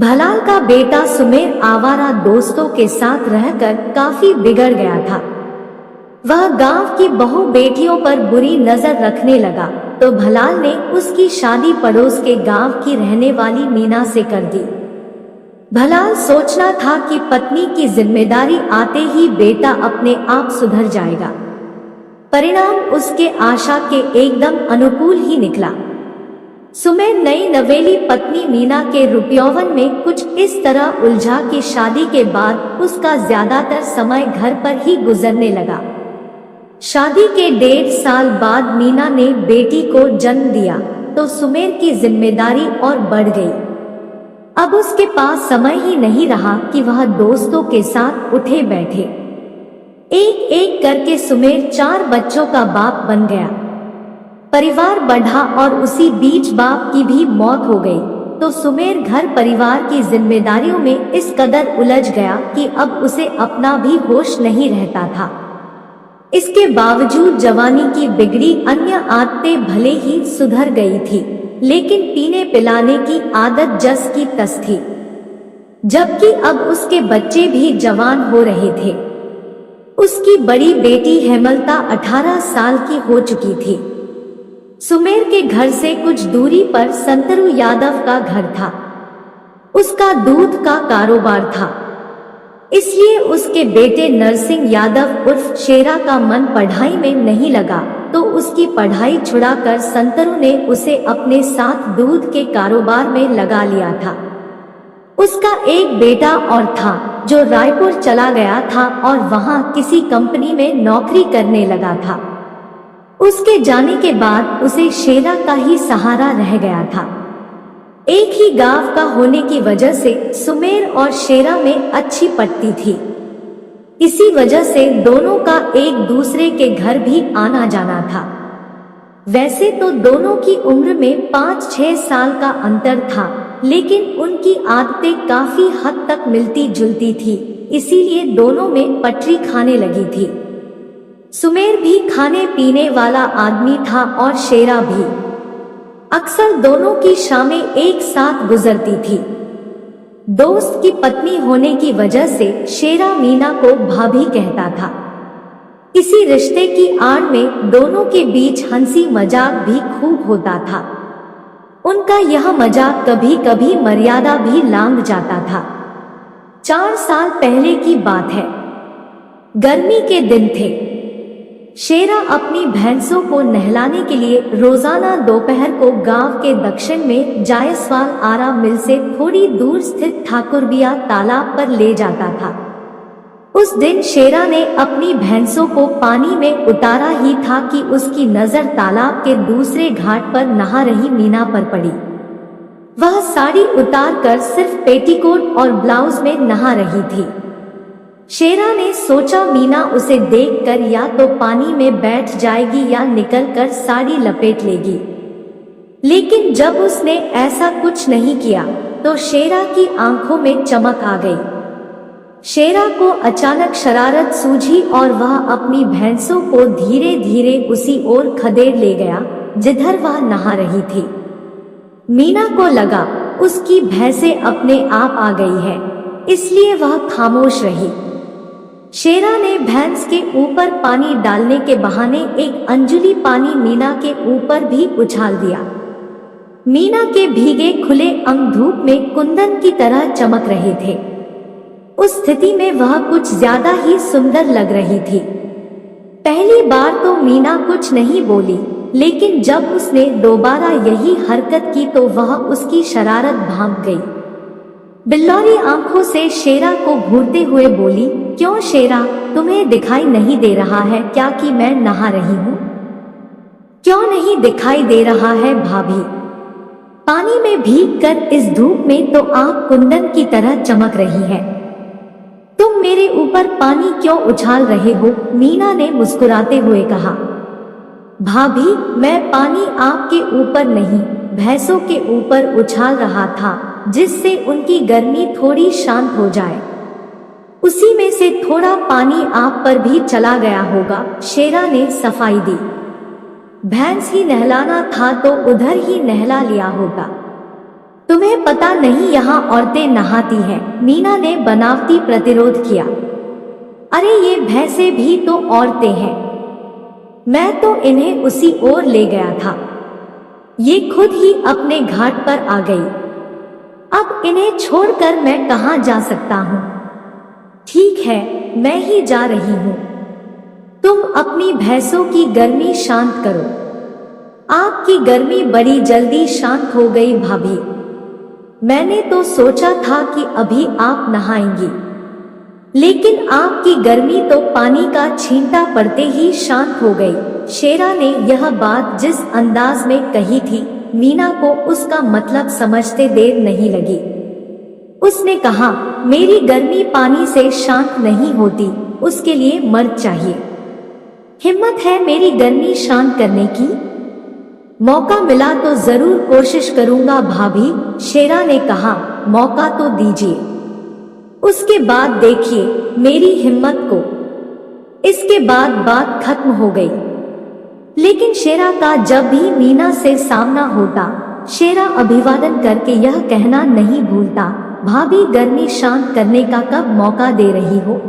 भलाल का बेटा सुमेर आवारा दोस्तों के साथ रहकर काफी बिगड़ गया था। वह गांव की बहु बेटियों पर बुरी नजर रखने लगा, तो भलाल ने उसकी शादी पड़ोस के गांव की रहने वाली मीना से कर दी। भलाल सोचना था कि पत्नी की जिम्मेदारी आते ही बेटा अपने आप सुधर जाएगा। परिणाम उसके आशा के एकदम अनुकूल ही निकला। सुमेर नई नवेली पत्नी मीना के रूपयौवन में कुछ इस तरह उलझा कि शादी के बाद उसका ज्यादातर समय घर पर ही गुजरने लगा। शादी के 1.5 साल बाद मीना ने बेटी को जन्म दिया तो सुमेर की जिम्मेदारी और बढ़ गई। अब उसके पास समय ही नहीं रहा कि वह दोस्तों के साथ उठे बैठे। एक एक करके सुमेर 4 बच्चों का बाप बन गया। परिवार बढ़ा और उसी बीच बाप की भी मौत हो गई, तो सुमेर घर परिवार की जिम्मेदारियों में इस कदर उलझ गया कि अब उसे अपना भी होश नहीं रहता था। इसके बावजूद जवानी की बिगड़ी अन्य आदतें भले ही सुधर गई थी, लेकिन पीने पिलाने की आदत जस की तस थी। जबकि अब उसके बच्चे भी जवान हो रहे थे। उसकी बड़ी बेटी हेमलता 18 साल की हो चुकी थी। सुमेर के घर से कुछ दूरी पर संतरू यादव का घर था। उसका दूध का कारोबार था, इसलिए उसके बेटे नरसिंह यादव उर्फ शेरा का मन पढ़ाई में नहीं लगा, तो उसकी पढ़ाई छुड़ाकर संतरू ने उसे अपने साथ दूध के कारोबार में लगा लिया था। उसका एक बेटा और था जो रायपुर चला गया था और वहां किसी कंपनी में नौकरी करने लगा था। उसके जाने के बाद उसे शेरा का ही सहारा रह गया था। एक ही गांव का होने की वजह से सुमेर और शेरा में अच्छी पटती थी। इसी वजह से दोनों का एक दूसरे के घर भी आना जाना था। वैसे तो दोनों की उम्र में 5-6 साल का अंतर था, लेकिन उनकी आदतें काफी हद तक मिलती जुलती थी, इसीलिए दोनों में पटरी खाने लगी थी। सुमेर भी खाने पीने वाला आदमी था और शेरा भी। अक्सर दोनों की शामें एक साथ गुजरती थी। दोस्त की पत्नी होने की वजह से शेरा मीना को भाभी कहता था। इसी रिश्ते की आड़ में दोनों के बीच हंसी मजाक भी खूब होता था। उनका यह मजाक कभी कभी मर्यादा भी लांघ जाता था। 4 साल पहले की बात है। गर्मी के दिन थे। शेरा अपनी भैंसों को नहलाने के लिए रोजाना दोपहर को गांव के दक्षिण में जायसवाल आरा मिल से थोड़ी दूर स्थित ठाकुरबिया तालाब पर ले जाता था। उस दिन शेरा ने अपनी भैंसों को पानी में उतारा ही था कि उसकी नजर तालाब के दूसरे घाट पर नहा रही मीना पर पड़ी। वह साड़ी उतार कर सिर्फ पेटीकोट और ब्लाउज में नहा रही थी। शेरा ने सोचा मीना उसे देखकर या तो पानी में बैठ जाएगी या निकलकर साड़ी लपेट लेगी, लेकिन जब उसने ऐसा कुछ नहीं किया तो शेरा की आंखों में चमक आ गई। शेरा को अचानक शरारत सूझी और वह अपनी भैंसों को धीरे धीरे उसी ओर खदेड़ ले गया जिधर वह नहा रही थी। मीना को लगा उसकी भैंसें अपने आप आ गई है, इसलिए वह खामोश रही। शेरा ने भैंस के ऊपर पानी डालने के बहाने एक अंजुली पानी मीना के ऊपर भी उछाल दिया। मीना के भीगे खुले अंग धूप में कुंदन की तरह चमक रहे थे। उस स्थिति में वह कुछ ज्यादा ही सुंदर लग रही थी। पहली बार तो मीना कुछ नहीं बोली, लेकिन जब उसने दोबारा यही हरकत की तो वह उसकी शरारत भांप गई। बिल्लौरी आंखों से शेरा को घूरते हुए बोली, क्यों शेरा, तुम्हें दिखाई नहीं दे रहा है क्या कि मैं नहा रही हूँ? क्यों नहीं दिखाई दे रहा है भाभी? पानी में भीग कर इस धूप में तो आप कुंदन की तरह चमक रही है। तुम मेरे ऊपर पानी क्यों उछाल रहे हो? मीना ने मुस्कुराते हुए कहा। भाभी, मैं पानी आपके ऊपर नहीं, भैंसों के ऊपर उछाल रहा था, जिससे उनकी गर्मी थोड़ी शांत हो जाए। उसी में से थोड़ा पानी आप पर भी चला गया होगा, शेरा ने सफाई दी। भैंस ही नहलाना था तो उधर ही नहला लिया होगा। तुम्हें पता नहीं यहाँ औरतें नहाती हैं। मीना ने बनावटी प्रतिरोध किया। अरे ये भैंसें भी तो औरतें हैं। मैं तो इन्हें उसी ओर ले गया था, ये खुद ही अपने घाट पर आ गई। अब इन्हें छोड़कर मैं कहाँ जा सकता हूँ? ठीक है, मैं ही जा रही हूँ। तुम अपनी भैंसों की गर्मी शांत करो। आपकी गर्मी बड़ी जल्दी शांत हो गई भाभी। मैंने तो सोचा था कि अभी आप नहाएंगी, लेकिन आपकी गर्मी तो पानी का छींटा पड़ते ही शांत हो गई। शेरा ने यह बात जिस अंदाज में कही थी, मीना को उसका मतलब समझते देर नहीं लगी। उसने कहा, मेरी गर्मी पानी से शांत नहीं होती, उसके लिए मर्द चाहिए। हिम्मत है मेरी गर्मी शांत करने की? मौका मिला तो जरूर कोशिश करूंगा भाभी, शेरा ने कहा। मौका तो दीजिए, उसके बाद देखिए मेरी हिम्मत को। इसके बाद बात खत्म हो गई। लेकिन शेरा का जब भी मीना से सामना होता, शेरा अभिवादन करके यह कहना नहीं भूलता, भाभी गर्मी शांत करने का कब मौका दे रही हो।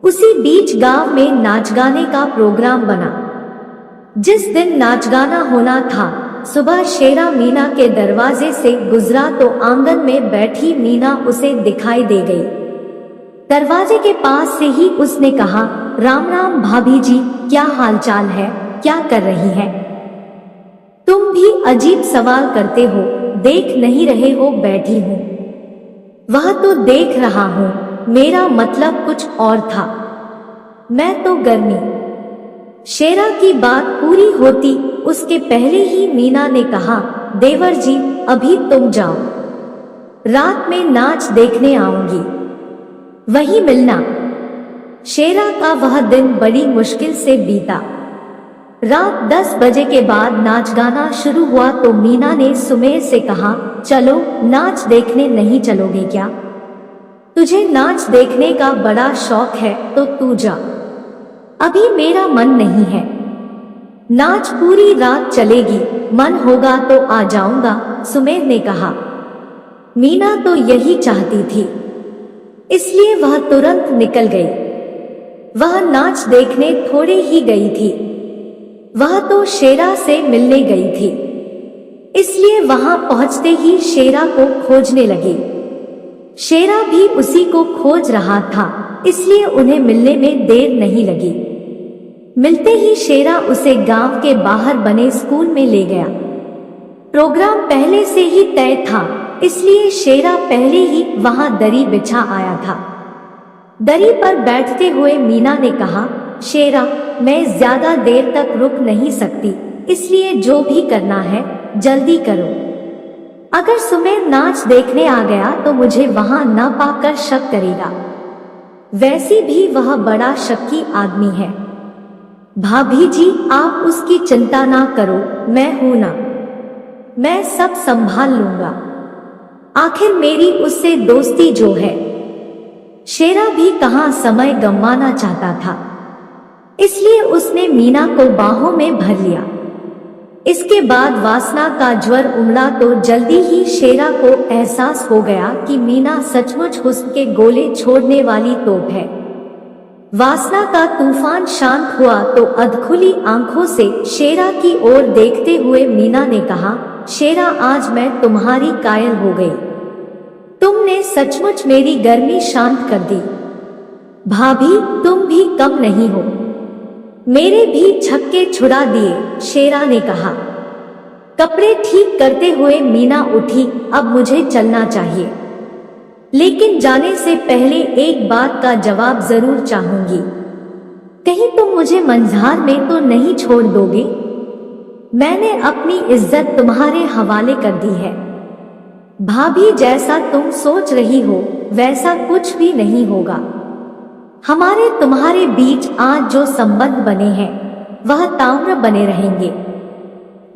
उसी बीच गांव में नाच गाने का प्रोग्राम बना। जिस दिन नाच गाना होना था, सुबह शेरा मीना के दरवाजे से गुजरा तो आंगन में बैठी मीना उसे दिखाई दे गई। दरवाजे के पास से ही उसने कहा, राम राम भाभी जी, क्या हालचाल है, क्या कर रही है? तुम भी अजीब सवाल करते हो, देख नहीं रहे हो बैठी हूँ। वह तो देख रहा हूँ, मेरा मतलब कुछ और था। मैं तो गर्मी। शेरा की बात पूरी होती उसके पहले ही मीना ने कहा, देवर जी अभी तुम जाओ, रात में नाच देखने आऊंगी, वहीं मिलना। शेरा का वह दिन बड़ी मुश्किल से बीता। रात 10 बजे के बाद नाच गाना शुरू हुआ तो मीना ने सुमेर से कहा, चलो नाच देखने नहीं चलोगे क्या? तुझे नाच देखने का बड़ा शौक है तो तू जा। अभी मेरा मन नहीं है। नाच पूरी रात चलेगी, मन होगा तो आ जाऊंगा, सुमेर ने कहा। मीना तो यही चाहती थी, इसलिए वह तुरंत निकल गई। वह नाच देखने थोड़े ही गई थी, वह तो शेरा से मिलने गई थी, इसलिए वहां पहुंचते ही शेरा को खोजने लगी। शेरा भी उसी को खोज रहा था, इसलिए उन्हें मिलने में देर नहीं लगी। मिलते ही शेरा उसे गांव के बाहर बने स्कूल में ले गया। प्रोग्राम पहले से ही तय था, इसलिए शेरा पहले ही वहां दरी बिछा आया था। दरी पर बैठते हुए मीना ने कहा, शेरा मैं ज्यादा देर तक रुक नहीं सकती, इसलिए जो भी करना है जल्दी करो। अगर सुमेर नाच देखने आ गया तो मुझे वहां न पाकर शक करेगा। वैसे भी वह बड़ा शक्की आदमी है। भाभी जी आप उसकी चिंता ना करो, मैं हूं ना, मैं सब संभाल लूंगा। आखिर मेरी उससे दोस्ती जो है। शेरा भी कहां समय गंवाना चाहता था, इसलिए उसने मीना को बाहों में भर लिया। इसके बाद वासना का ज्वर उमड़ा तो जल्दी ही शेरा को एहसास हो गया कि मीना सचमुच हुस्न के गोले छोड़ने वाली तोप है। वासना का तूफान शांत हुआ तो अधखुली आंखों से शेरा की ओर देखते हुए मीना ने कहा, शेरा आज मैं तुम्हारी कायल हो गई। तुमने सचमुच मेरी गर्मी शांत कर दी। भाभी तुम भी कम नहीं हो, मेरे भी छक्के छुड़ा दिए, शेरा ने कहा। कपड़े ठीक करते हुए मीना उठी, अब मुझे चलना चाहिए, लेकिन जाने से पहले एक बात का जवाब जरूर चाहूंगी। कहीं तुम मुझे मंझार में तो नहीं छोड़ दोगे? मैंने अपनी इज्जत तुम्हारे हवाले कर दी है। भाभी जैसा तुम सोच रही हो वैसा कुछ भी नहीं होगा। हमारे तुम्हारे बीच आज जो संबंध बने हैं वह ताम्र बने रहेंगे।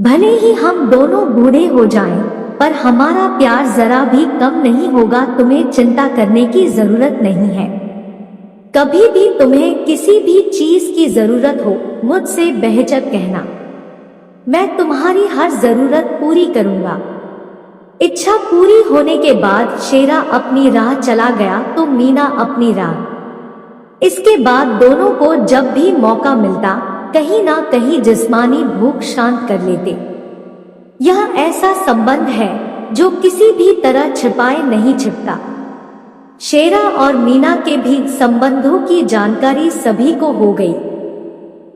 भले ही हम दोनों बूढ़े हो जाएं, पर हमारा प्यार जरा भी कम नहीं होगा। तुम्हें चिंता करने की जरूरत नहीं है। कभी भी तुम्हें किसी भी चीज की जरूरत हो मुझसे बेहिचक कहना, मैं तुम्हारी हर जरूरत पूरी करूंगा। इच्छा पूरी होने के बाद शेरा अपनी राह चला गया तो मीना अपनी राह। इसके बाद दोनों को जब भी मौका मिलता कहीं ना कहीं जिस्मानी भूख शांत कर लेते। यह ऐसा संबंध है जो किसी भी तरह छिपाए नहीं छिपता। शेरा और मीना के भी संबंधों की जानकारी सभी को हो गई।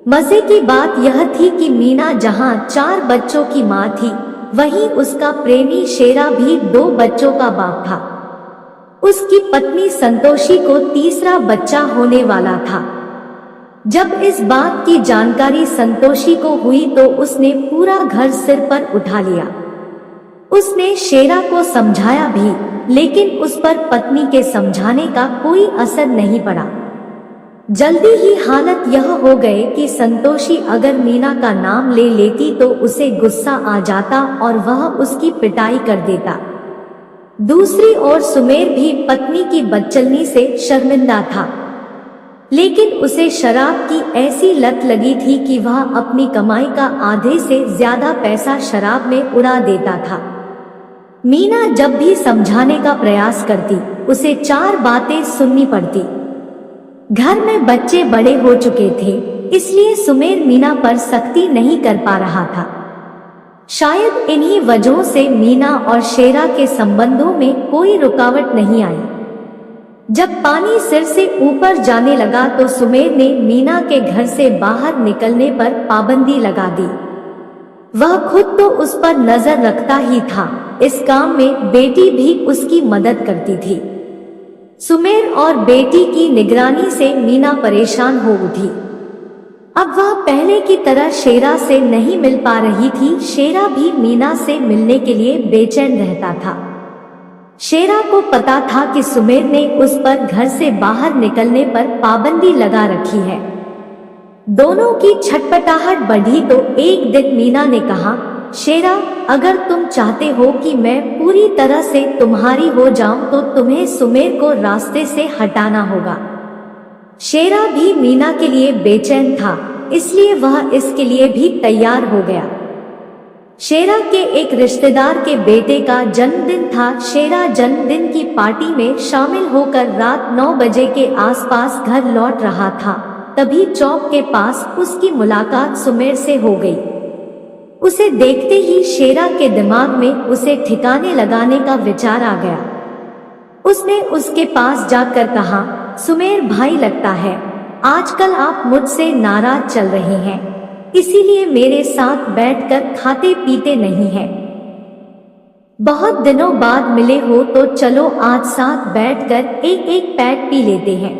मजे की बात यह थी कि मीना जहां 4 बच्चों की मां थी, वहीं उसका प्रेमी शेरा भी 2 बच्चों का बाप था। उसकी पत्नी संतोषी को तीसरा बच्चा होने वाला था। जब इस बात की जानकारी संतोषी को हुई तो उसने पूरा घर सिर पर उठा लिया। उसने शेरा को समझाया भी, लेकिन उस पर पत्नी के समझाने का कोई असर नहीं पड़ा। जल्दी ही हालत यह हो गए कि संतोषी अगर मीना का नाम ले लेती तो उसे गुस्सा आ जाता और वह उसकी पिटाई कर देता। दूसरी ओर सुमेर भी पत्नी की बदचलनी से शर्मिंदा था, लेकिन उसे शराब की ऐसी लत लगी थी कि वह अपनी कमाई का आधे से ज्यादा पैसा शराब में उड़ा देता था। मीना जब भी समझाने का प्रयास करती, उसे 4 बातें सुननी पड़ती। घर में बच्चे बड़े हो चुके थे, इसलिए सुमेर मीना पर सख्ती नहीं कर पा रहा था। शायद इन्हीं वजहों से मीना और शेरा के संबंधों में कोई रुकावट नहीं आई। जब पानी सिर से ऊपर जाने लगा तो सुमेर ने मीना के घर से बाहर निकलने पर पाबंदी लगा दी। वह खुद तो उस पर नजर रखता ही था, इस काम में बेटी भी उसकी मदद करती थी। सुमेर और बेटी की निगरानी से मीना परेशान हो उठी। अब वह पहले की तरह शेरा से नहीं मिल पा रही थी। शेरा भी मीना से मिलने के लिए बेचैन रहता था। शेरा को पता था कि सुमेर ने उस पर घर से बाहर निकलने पर पाबंदी लगा रखी है। दोनों की छटपटाहट बढ़ी तो एक दिन मीना ने कहा, शेरा, अगर तुम चाहते हो कि मैं पूरी तरह से तुम्हारी हो जाऊं तो तुम्हें सुमेर को रास्ते से हटाना होगा। शेरा भी मीना के लिए बेचैन था, इसलिए वह इसके लिए भी तैयार हो गया। शेरा के एक रिश्तेदार के बेटे का जन्मदिन था। शेरा जन्मदिन की पार्टी में शामिल होकर रात 9 बजे के आसपास घर लौट रहा था, तभी चौक के पास उसकी मुलाकात सुमेर से हो गई। उसे देखते ही शेरा के दिमाग में उसे ठिकाने लगाने का विचार आ गया। उसने उसके पास जाकर कहा, सुमेर भाई, लगता है आजकल आप मुझसे नाराज चल रहे हैं, इसीलिए मेरे साथ बैठकर खाते पीते नहीं हैं। बहुत दिनों बाद मिले हो तो चलो आज साथ बैठकर एक पैक पी लेते हैं।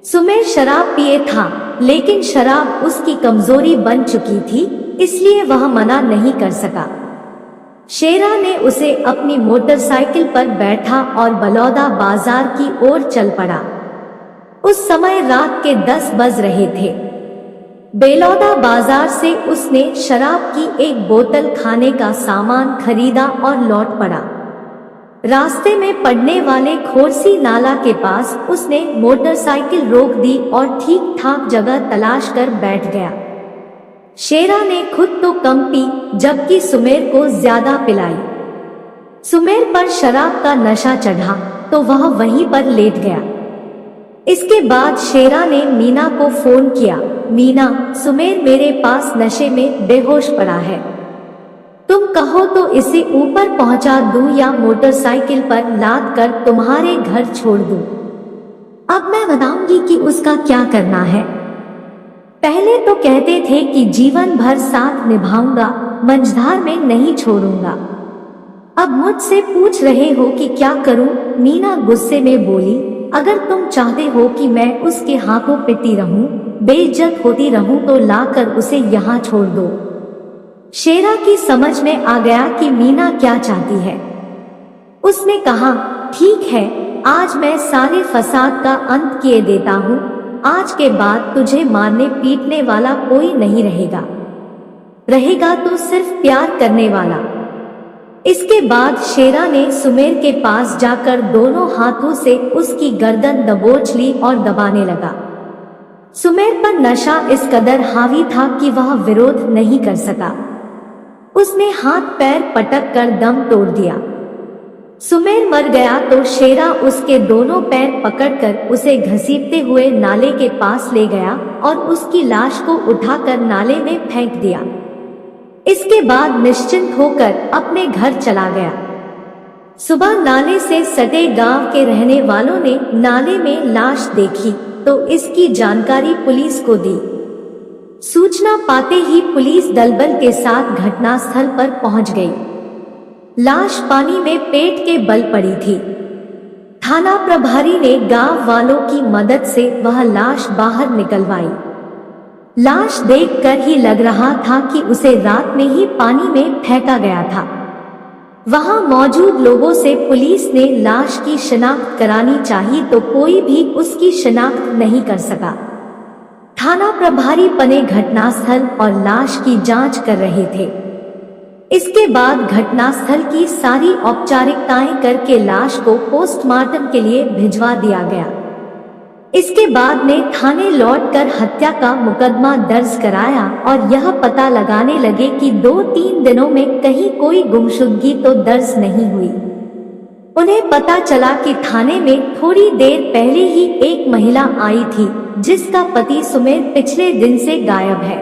सुमेर शराब पिए था, लेकिन शराब उसकी कमजोरी बन चुकी थी, इसलिए वह मना नहीं कर सका। शेरा ने उसे अपनी मोटरसाइकिल पर बैठा और बलौदा बाजार की ओर चल पड़ा। उस समय रात के 10 बज रहे थे। बेलौदा बाजार से उसने शराब की एक बोतल, खाने का सामान खरीदा और लौट पड़ा। रास्ते में पड़ने वाले खोरसी नाला के पास उसने मोटरसाइकिल रोक दी और ठीक ठाक जगह तलाश कर बैठ गया। शेरा ने खुद तो कम पी, जबकि सुमेर को ज्यादा पिलाई। सुमेर पर शराब का नशा चढ़ा तो वह वहीं पर लेट गया। इसके बाद शेरा ने मीना को फोन किया, मीना, सुमेर मेरे पास नशे में बेहोश पड़ा है, तुम कहो तो इसे ऊपर पहुंचा दूं या मोटरसाइकिल पर लाद कर तुम्हारे घर छोड़ दूं? अब मैं बताऊंगी कि उसका क्या करना है। पहले तो कहते थे कि जीवन भर साथ निभाऊंगा, मंझधार में नहीं छोड़ूंगा। अब मुझसे पूछ रहे हो कि क्या करूं? मीना गुस्से में बोली, अगर तुम चाहते हो कि मैं उसके हाथों पिटती रहूं, बेइज्जत होती रहूं तो लाकर उसे यहाँ छोड़ दो। शेरा की समझ में आ गया कि मीना क्या चाहती है। उसने कहा, ठीक है, आज मैं सारे फसाद का अंत किए देता हूँ। आज के बाद तुझे मारने पीटने वाला कोई नहीं रहेगा, रहेगा तो सिर्फ प्यार करने वाला। इसके बाद शेरा ने सुमेर के पास जाकर दोनों हाथों से उसकी गर्दन दबोच ली और दबाने लगा। सुमेर पर नशा इस कदर हावी था कि वह विरोध नहीं कर सका। उसने हाथ पैर पटक कर दम तोड़ दिया। सुमेर मर गया तो शेरा उसके दोनों पैर पकड़कर उसे घसीटते हुए नाले के पास ले गया और उसकी लाश को उठाकर नाले में फेंक दिया। इसके बाद निश्चिंत होकर अपने घर चला गया। सुबह नाले से सटे गांव के रहने वालों ने नाले में लाश देखी तो इसकी जानकारी पुलिस को दी। सूचना पाते ही पुलिस दलबल के साथ घटनास्थल पर पहुंच गई। लाश पानी में पेट के बल पड़ी थी। थाना प्रभारी ने गांव वालों की मदद से वह लाश बाहर निकलवाई। लाश देखकर ही लग रहा था कि उसे रात में ही पानी में फेंका गया था। वहां मौजूद लोगों से पुलिस ने लाश की शिनाख्त करानी चाहिए तो कोई भी उसकी शिनाख्त नहीं कर सका। थाना प्रभारी पने घटनास्थल और लाश की जांच कर रहे थे। इसके बाद घटनास्थल की सारी औपचारिकताएं करके लाश को पोस्टमार्टम के लिए भिजवा दिया गया। इसके बाद ने थाने लौटकर हत्या का मुकदमा दर्ज कराया और यह पता लगाने लगे कि 2-3 दिनों में कहीं कोई गुमशुदगी तो दर्ज नहीं हुई। उन्हें पता चला कि थाने में थोड़ी देर पहले ही एक महिला आई थी जिसका पति सुमेर पिछले दिन से गायब है।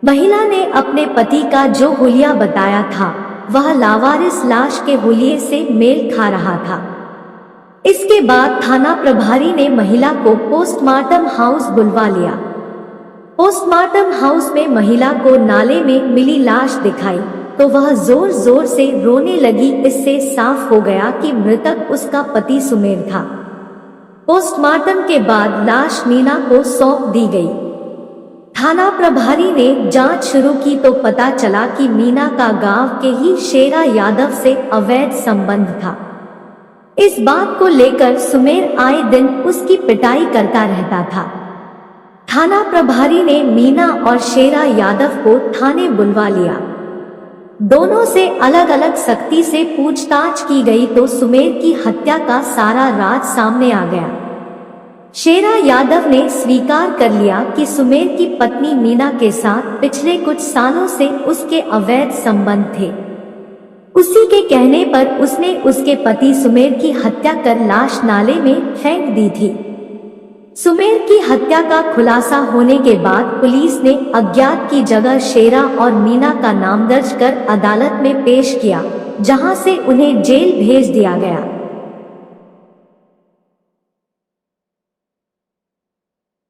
महिला ने अपने पति का जो हुलिया बताया था वह लावारिस लाश के हुलिये से मेल खा रहा था। इसके बाद थाना प्रभारी ने महिला को पोस्टमार्टम हाउस बुलवा लिया। पोस्टमार्टम हाउस में महिला को नाले में मिली लाश दिखाई तो वह जोर जोर से रोने लगी। इससे साफ हो गया कि मृतक उसका पति सुमेर था। पोस्टमार्टम के बाद लाश मीना को सौंप दी गई। थाना प्रभारी ने जांच शुरू की तो पता चला कि मीना का गांव के ही शेरा यादव से अवैध संबंध था। इस बात को लेकर सुमेर आए दिन उसकी पिटाई करता रहता था। थाना प्रभारी ने मीना और शेरा यादव को थाने बुलवा लिया। दोनों से अलग अलग सख्ती से पूछताछ की गई तो सुमेर की हत्या का सारा राज सामने आ गया। शेरा यादव ने स्वीकार कर लिया कि सुमेर की पत्नी मीना के साथ पिछले कुछ सालों से उसके अवैध संबंध थे। उसी के कहने पर उसने उसके पति सुमेर की हत्या कर लाश नाले में फेंक दी थी। सुमेर की हत्या का खुलासा होने के बाद पुलिस ने अज्ञात की जगह शेरा और मीना का नाम दर्ज कर अदालत में पेश किया, जहां से उन्हें जेल भेज दिया गया।